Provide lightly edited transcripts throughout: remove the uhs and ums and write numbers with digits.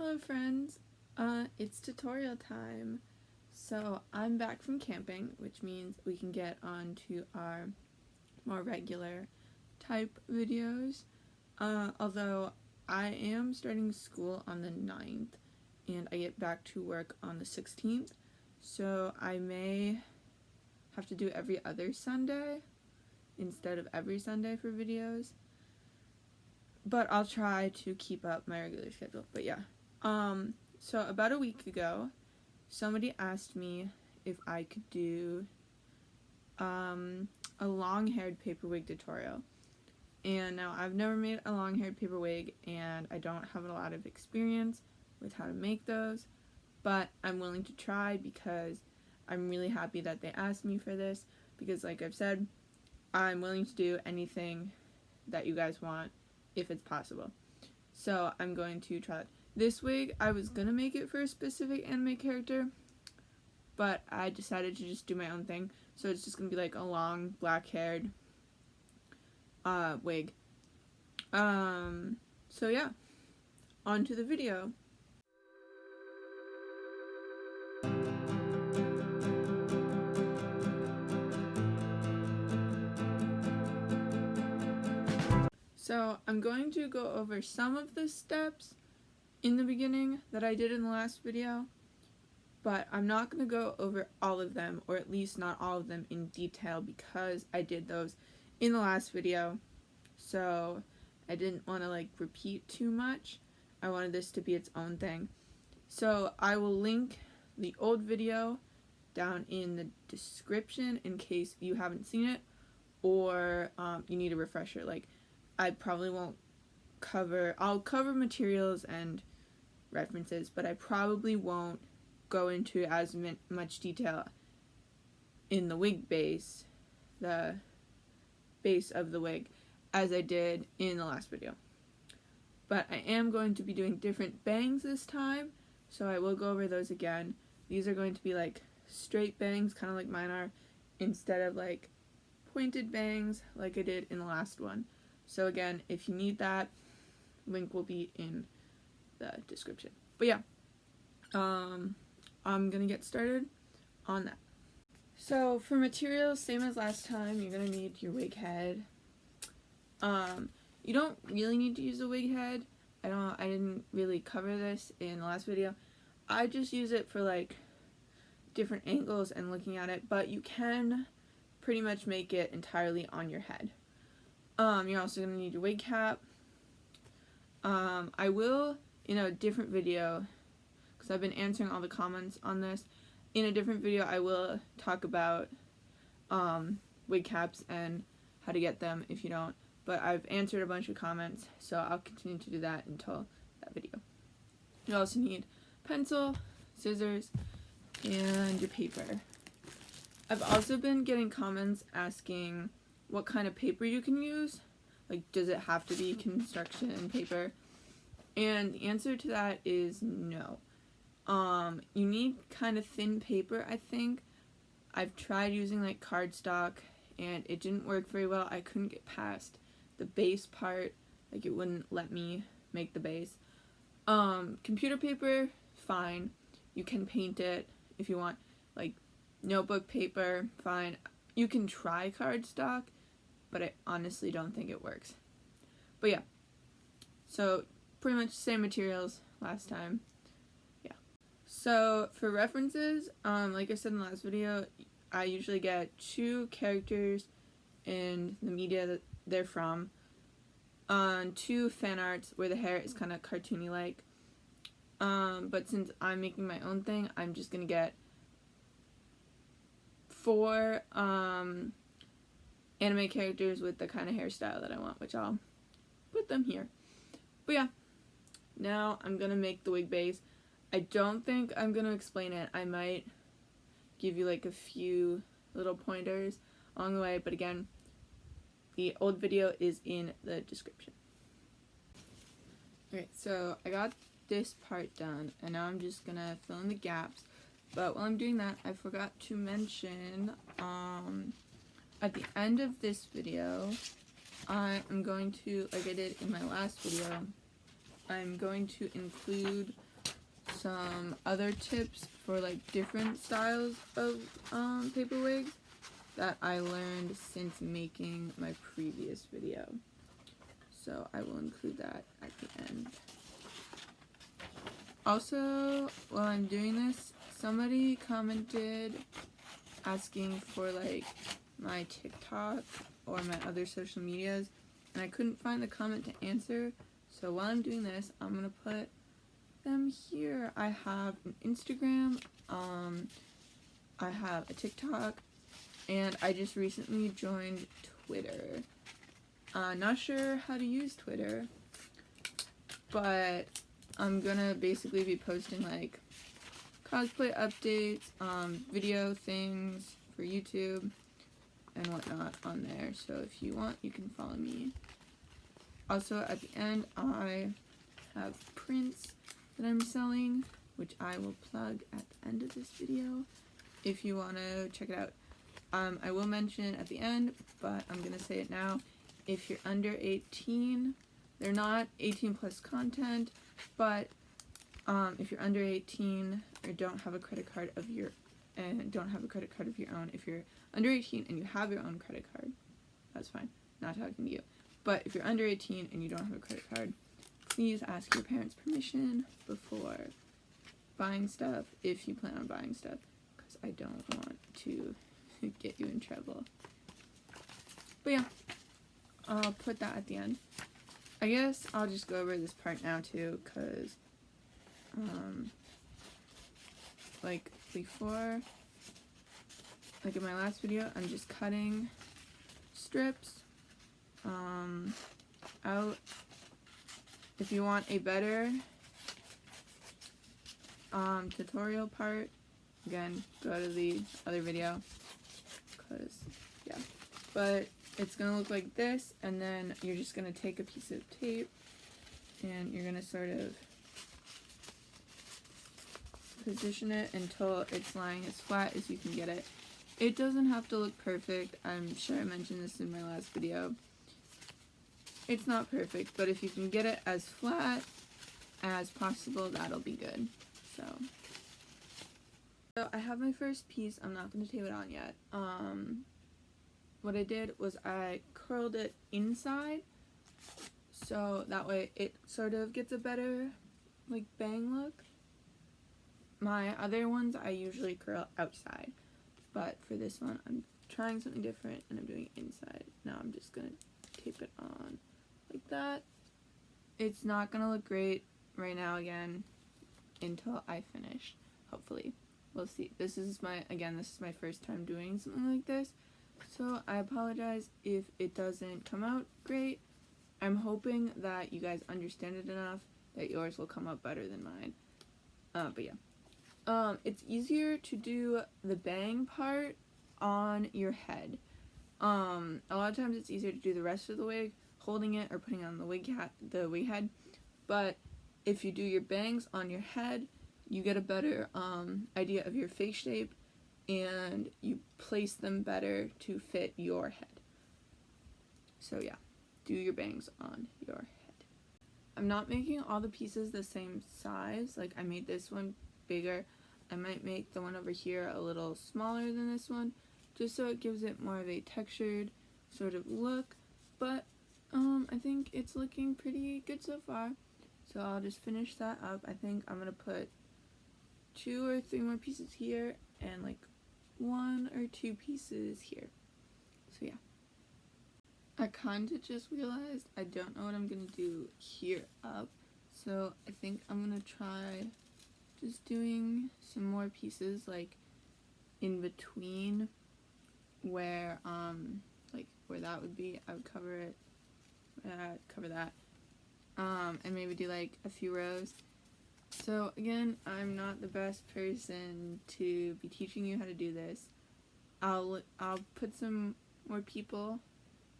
Hello friends, it's tutorial time. So I'm back from camping, which means we can get on to our more regular type videos. Although I am starting school on the 9th and I get back to work on the 16th, so I may have to do every other Sunday instead of every Sunday for videos. But I'll try to keep up my regular schedule. But yeah. So about a week ago, somebody asked me if I could do a long-haired paper wig tutorial. And now I've never made a long-haired paper wig, and I don't have a lot of experience with how to make those, but I'm willing to try because I'm really happy that they asked me for this, because like I've said, I'm willing to do anything that you guys want if it's possible. So I'm going to try it. This wig, I was gonna make it for a specific anime character, but I decided to just do my own thing. So it's just gonna be like a long black-haired wig. So yeah, on to the video. So I'm going to go over some of the steps in the beginning that I did in the last video, but I'm not going to go over all of them, or at least not all of them in detail, because I did those in the last video, so I didn't want to like repeat too much. I wanted this to be its own thing. So I will link the old video down in the description in case you haven't seen it, or you need a refresher. Like, I probably won't I'll cover materials and references, but I probably won't go into as much detail in the wig base, the base of the wig, as I did in the last video. But I am going to be doing different bangs this time, so I will go over those again. These are going to be like straight bangs, kind of like mine are, instead of like pointed bangs like I did in the last one. So again, if you need that, link will be in the description. But yeah, I'm gonna get started on that. So for materials, same as last time, you're gonna need your wig head. You don't really need to use a wig head. I didn't really cover this in the last video. I just use it for like different angles and looking at it, but you can pretty much make it entirely on your head. You're also gonna need your wig cap. I will, in a different video, because I've been answering all the comments on this, in a different video I will talk about wig caps and how to get them if you don't, but I've answered a bunch of comments, so I'll continue to do that until that video. You also need pencil, scissors, and your paper. I've also been getting comments asking what kind of paper you can use. Like, does it have to be construction paper? And the answer to that is no. You need kind of thin paper, I think. I've tried using like cardstock and it didn't work very well. I couldn't get past the base part. Like, it wouldn't let me make the base. Computer paper, fine. You can paint it if you want. Like, notebook paper, fine. You can try cardstock, but I honestly don't think it works. But yeah, so pretty much the same materials last time. Yeah. So for references, like I said in the last video, I usually get 2 characters in the media that they're from, 2 fan arts where the hair is kind of cartoony like. But since I'm making my own thing, I'm just gonna get 4 anime characters with the kind of hairstyle that I want, which I'll put them here. But yeah, now I'm gonna make the wig base. I don't think I'm gonna explain it. I might give you like a few little pointers along the way, but again, the old video is in the description. Alright, so I got this part done, and now I'm just gonna fill in the gaps. But while I'm doing that, I forgot to mention, at the end of this video, I am going to, like I did in my last video, I'm going to include some other tips for like different styles of paper wigs that I learned since making my previous video. So I will include that at the end. Also, while I'm doing this, somebody commented asking for like my TikTok or my other social medias, and I couldn't find the comment to answer. So while I'm doing this, I'm gonna put them here. I have an Instagram, I have a TikTok, and I just recently joined Twitter. Not sure how to use Twitter, but I'm gonna basically be posting like cosplay updates, video things for YouTube and whatnot on there. So if you want, you can follow me. Also at the end, I have prints that I'm selling, which I will plug at the end of this video if you want to check it out. I will mention at the end, but I'm gonna say it now. If you're under 18, they're not 18 plus content, but if you're under 18 or don't have a credit card of your own, if you're under 18 and you have your own credit card, that's fine. Not talking to you. But if you're under 18 and you don't have a credit card, please ask your parents' permission before buying stuff, if you plan on buying stuff, because I don't want to get you in trouble. But yeah, I'll put that at the end. I guess I'll just go over this part now too, because like before, like in my last video, I'm just cutting strips out. If you want a better tutorial part, again, go to the other video, because yeah, but it's gonna look like this, and then you're just gonna take a piece of tape and you're gonna sort of position it until it's lying as flat as you can get it. It doesn't have to look perfect. I'm sure I mentioned this in my last video. It's not perfect, but if you can get it as flat as possible, that'll be good. So I have my first piece. I'm not going to tape it on yet. What I did was I curled it inside, so that way it sort of gets a better like bang look. My other ones I usually curl outside, but for this one I'm trying something different and I'm doing it inside. Now I'm just gonna tape it on like that. It's not gonna look great right now again until I finish, hopefully. We'll see. This is my first time doing something like this, so I apologize if it doesn't come out great. I'm hoping that you guys understand it enough that yours will come out better than mine. But yeah. It's easier to do the bang part on your head. A lot of times it's easier to do the rest of the wig holding it or putting it on the wig head, but if you do your bangs on your head, you get a better idea of your face shape and you place them better to fit your head. So yeah, do your bangs on your head. I'm not making all the pieces the same size. Like, I made this one bigger. I might make the one over here a little smaller than this one, just so it gives it more of a textured sort of look, but I think it's looking pretty good so far, so I'll just finish that up. I think I'm gonna put 2 or 3 more pieces here and like 1 or 2 pieces here. So yeah, I kind of just realized I don't know what I'm gonna do here up, so I think I'm gonna try just doing some more pieces like in between where like where that would be. I would cover it, cover that, and maybe do like a few rows. So again, I'm not the best person to be teaching you how to do this. I'll put some more people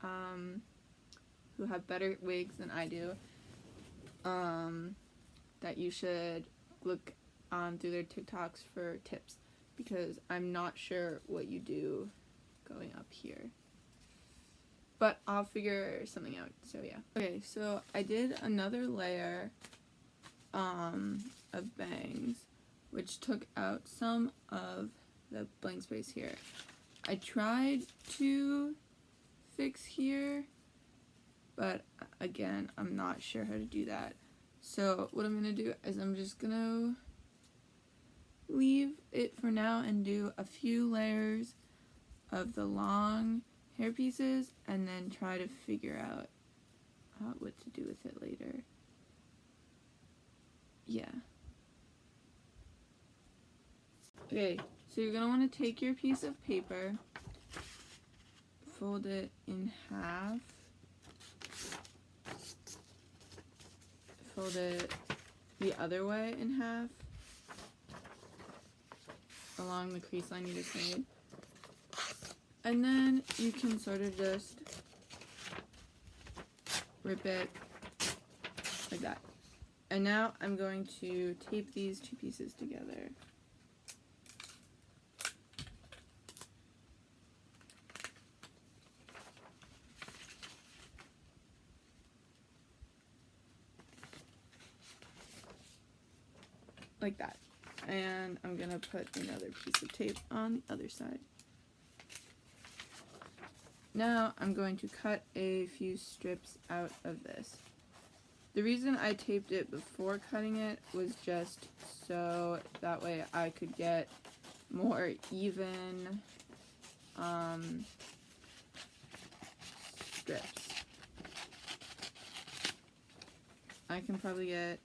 who have better wigs than I do, that you should look through their TikToks for tips, because I'm not sure what you do going up here, but I'll figure something out. So yeah. Okay, so I did another layer of bangs, which took out some of the blank space here. I tried to fix here, but again, I'm not sure how to do that. So what I'm going to do is I'm just going to leave it for now and do a few layers of the long hair pieces and then try to figure out what to do with it later. Yeah. Okay, so you're going to want to take your piece of paper, fold it in half, fold it the other way in half, along the crease line you just made. And then you can sort of just rip it like that. And now I'm going to tape these two pieces together. Like that. And I'm gonna put another piece of tape on the other side. Now I'm going to cut a few strips out of this. The reason I taped it before cutting it was just so that way I could get more even strips. I can probably get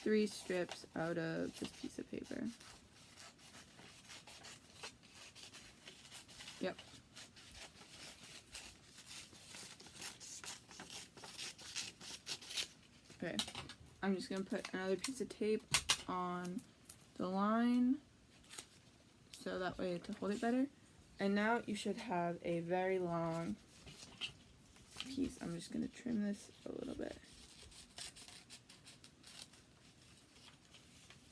3 strips out of this piece of paper. Yep. Okay, I'm just going to put another piece of tape on the line so that way to hold it better. And now you should have a very long piece. I'm just going to trim this a little bit.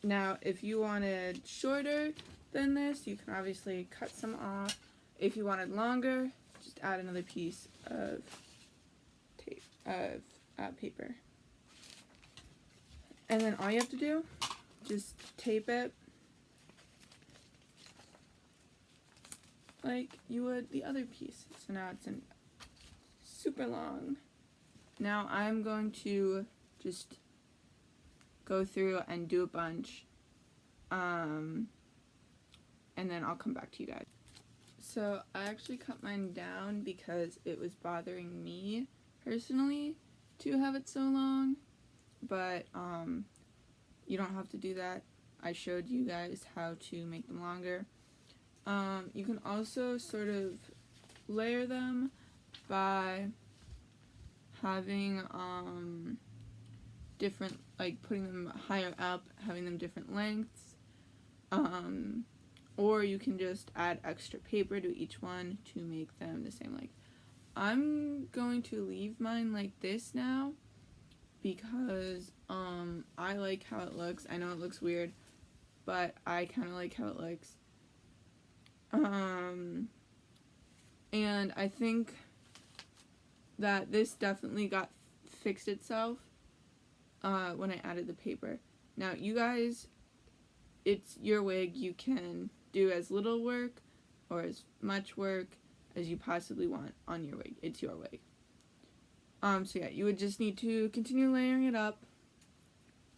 Now, if you wanted shorter than this, you can obviously cut some off. If you wanted longer, just add another piece of tape, paper. And then all you have to do, just tape it like you would the other piece. So now it's in super long. Now I'm going to just go through and do a bunch, and then I'll come back to you guys. So I actually cut mine down because it was bothering me personally to have it so long, but you don't have to do that. I showed you guys how to make them longer. You can also sort of layer them by having different, like putting them higher up, having them different lengths, or you can just add extra paper to each one to make them the same length. I'm going to leave mine like this now because I like how it looks. I know it looks weird, but I kind of like how it looks. And I think that this definitely got fixed itself when I added the paper. Now you guys, it's your wig. You can do as little work or as much work as you possibly want on your wig. It's your wig. So yeah, you would just need to continue layering it up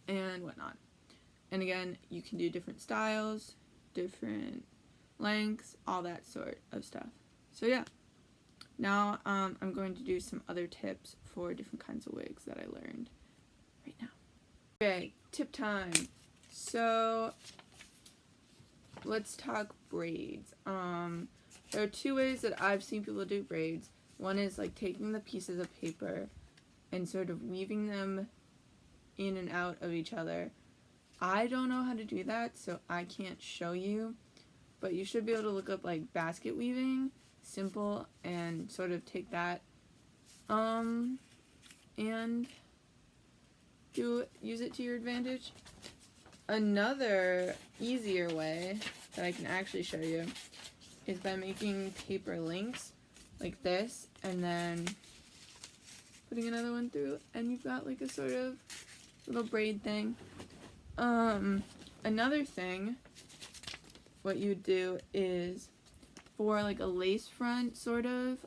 and whatnot. And again, you can do different styles, different lengths, all that sort of stuff. So yeah, now I'm going to do some other tips for different kinds of wigs that I learned right now. Okay, tip time. So let's talk braids. There are 2 ways that I've seen people do braids. One is like taking the pieces of paper and sort of weaving them in and out of each other. I don't know how to do that, so I can't show you, but you should be able to look up like basket weaving, simple, and sort of take that and use it to your advantage. Another easier way that I can actually show you is by making paper links like this and then putting another one through, and you've got like a sort of little braid thing. another thing, what you do is, for like a lace front sort of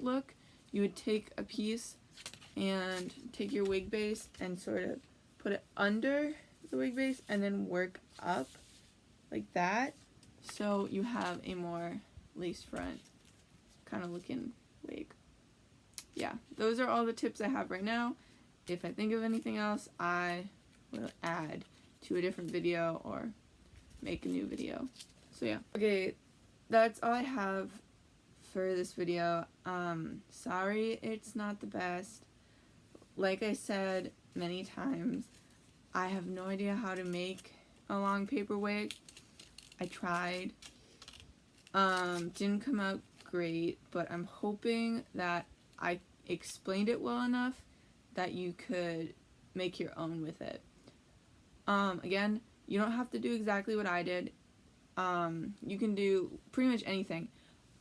look, you would take a piece and take your wig base and sort of put it under the wig base and then work up like that, so you have a more lace front kind of looking wig. Yeah, those are all the tips I have right now. If I think of anything else, I will add to a different video or make a new video. So yeah. Okay, that's all I have for this video. Sorry it's not the best. Like I said many times, I have no idea how to make a long paper wig. I tried. Didn't come out great, but I'm hoping that I explained it well enough that you could make your own with it. Again, you don't have to do exactly what I did. You can do pretty much anything.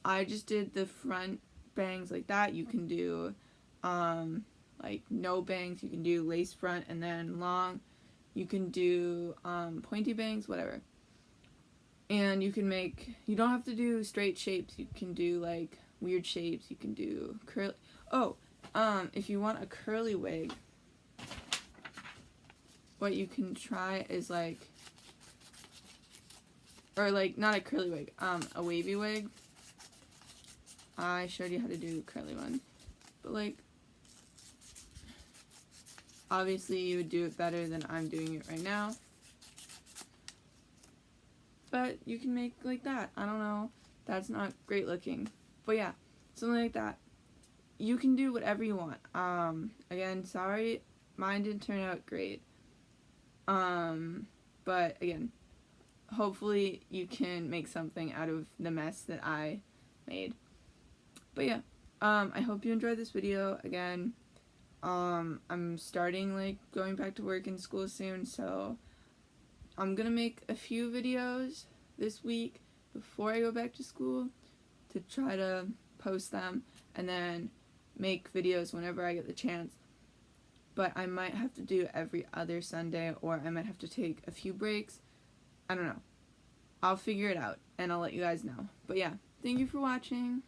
I just did the front bangs like that. You can do like no bangs. You can do lace front and then long. You can do pointy bangs, whatever. And you can make, you don't have to do straight shapes. You can do like weird shapes. You can do curly. Oh, if you want a curly wig, what you can try is like, or like not a curly wig, a wavy wig. I showed you how to do a curly one, but like, obviously you would do it better than I'm doing it right now. But you can make like that. I don't know. That's not great looking. But yeah, something like that. You can do whatever you want. Again, sorry, mine didn't turn out great. But again, hopefully you can make something out of the mess that I made. But yeah, I hope you enjoyed this video. Again, I'm starting like going back to work in school soon, so I'm gonna make a few videos this week before I go back to school to try to post them, and then make videos whenever I get the chance. But I might have to do every other Sunday, or I might have to take a few breaks. I don't know. I'll figure it out and I'll let you guys know. But yeah, thank you for watching.